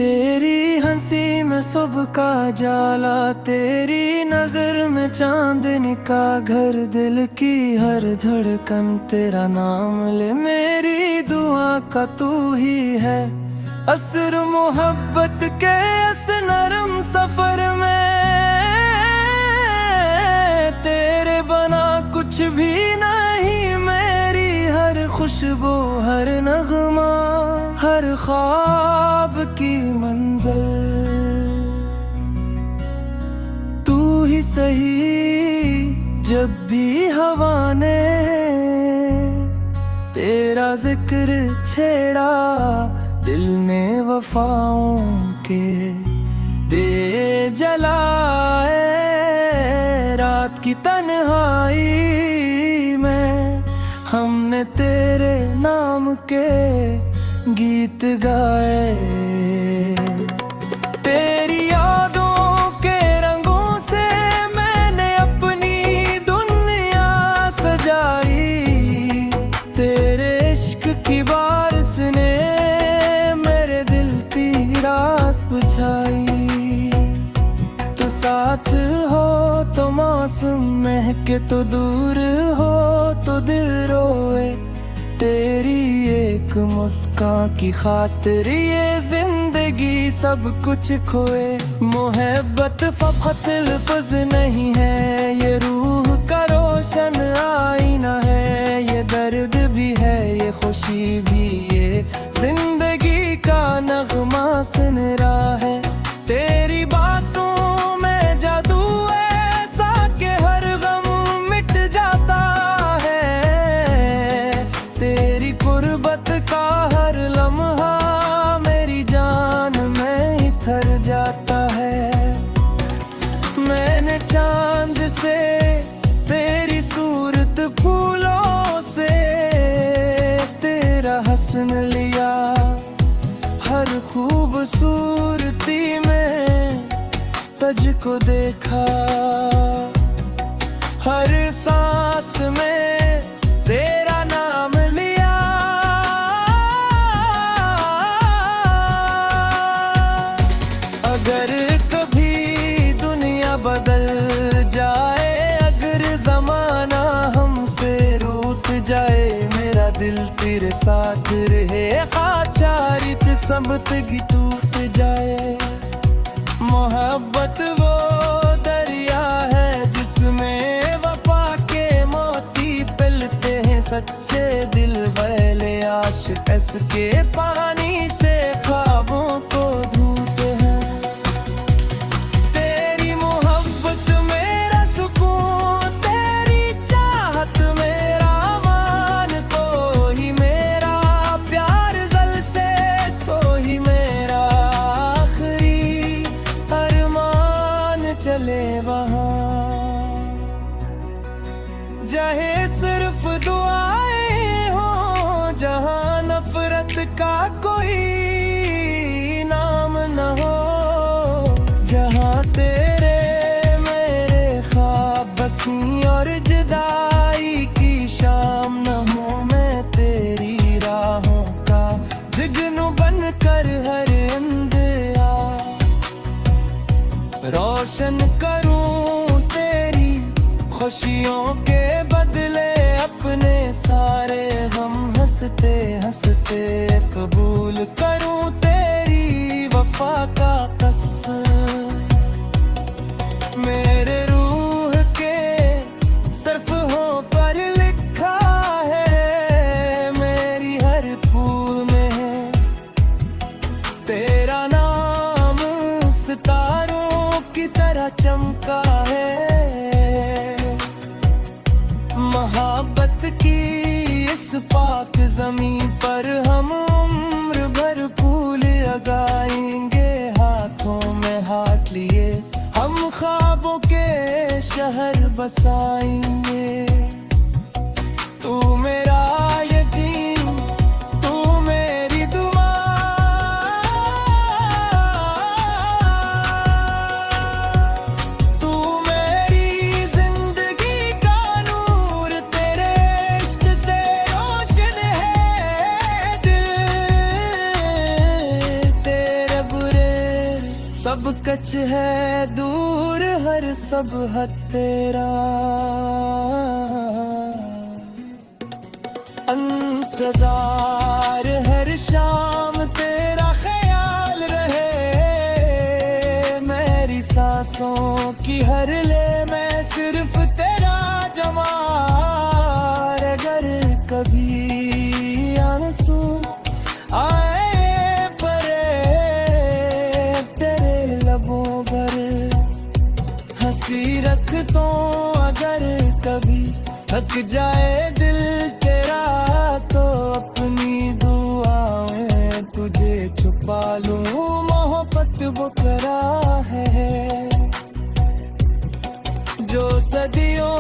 तेरी हंसी में सुबह का जाला, तेरी नजर में चांदनी का घर, दिल की हर धड़कन तेरा नाम ले, मेरी दुआ का तू ही है असर मोहब्बत के इस नरम सफर में। तेरे बना कुछ भी नहीं, मेरी हर खुशबू हर नगमा हर ख्वाब की मंजिल तू ही सही। जब भी हवा ने तेरा जिक्र छेड़ा, दिल ने वफाओं के दे जलाए। रात की तन्हाई में हमने तेरे नाम के गीत गाए। तेरी यादों के रंगों से मैंने अपनी दुनिया सजाई, तेरे इश्क की बारिश ने मेरे दिल की रास बुझाई। तो साथ हो तो मौसम महके, तो दूर हो तो दिल रोए। तेरी एक मुस्कान की खातिर ये जिंदगी सब कुछ खोए। मोहब्बत फकत लफ्ज़ नहीं है, ये रूह का रोशन आईना है। ये दर्द भी है ये खुशी भी, ये जिंदगी का नगमा सुन रहा है। तेरी बातों में जादू ऐसा कि हर गम मिट जाता है। तेरी कुर्बत का हर लम्हा मेरी जान में इतर जाता है। मैंने चांद से तेरी सूरत फूलों से तेरा हसन लिया, हर खूबसूरती में तुझको देखा। हर सांस में तेरा नाम लिया। अगर कभी दुनिया बदल जाए, अगर जमाना हमसे रूठ जाए, मेरा दिल तेरे साथ रहे। आचारित सबत की टूट जाए। मोहब्बत वो दरिया है जिसमें वफा के मोती पिलते हैं। सच्चे दिल वाले आशिक इसके पानी से ख्वाबों को धोते हैं। तेरी मोहब्बत मेरा सुकून, तेरी चाहत मेरा मान, तो ही मेरा प्यार जल से, तो ही मेरा आखिरी अरमान चले वहाँ। चाहे सिर्फ दुआएं हो, जहाँ नफरत का कोई नाम न हो। जहाँ तेरे मेरे ख्वाब बसी और जुदाई की शाम न हो। मैं तेरी राहों का जुगनू बन कर हर इंदिया रोशन करूं। तेरी खुशियों के बदले अपने सारे गम हंसते हंसते कबूल करूं। तेरी वफा का कसम मेरे रूह के सरफ़ों पर लिखा है। मेरी हर फूल में है तेरा नाम, सितारों की तरह चमका है। मोहब्बत की इस पाक ज़मीं पर हम उम्र भर फूल लगाएंगे। हाथों में हाथ लिए हम ख्वाबों के शहर बसाएंगे। तू मेरा यकीन, तू मेरी दुआ, तू मेरी जिंदगी का नूर, तेरे इश्क से रोशन है दिल। तेरे बुरे सब कच है दूर हर सब हद तेरा, इंतजार हर शाम तेरा ख्याल रहे, मेरी सांसों की हर ले मैं सिर्फ तेरा जमार। अगर कभी आंसू आए परे तेरे लबों पर हंसी रख तो, अगर कभी थक जाए दिल तेरा तो अपनी दुआएं तुझे छुपा लूं, मोहब्बत वो करा है जो सदियों